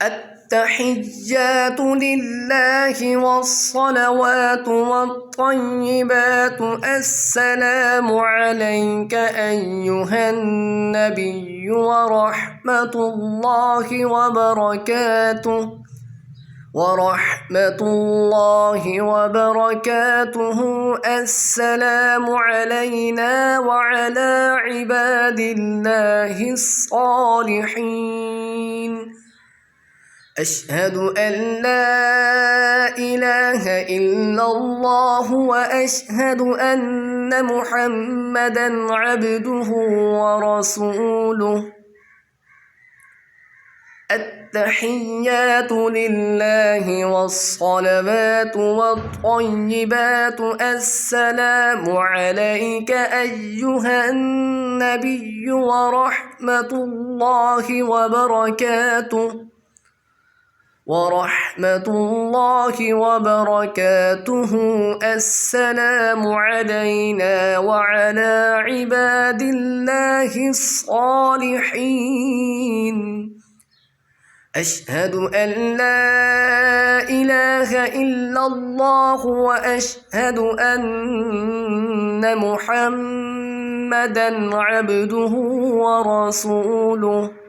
التحيات لله والصلوات والطيبات السلام عليك أيها النبي ورحمة الله وبركاته السلام علينا وعلى عباد الله الصالحين أشهد أن لا إله إلا الله وأشهد أن محمدًا عبده ورسوله التحيات لله والصلوات والطيبات السلام عليك أيها النبي ورحمة الله وبركاته السلام علينا وعلى عباد الله الصالحين أشهد أن لا إله إلا الله وأشهد أن محمدًا عبده ورسوله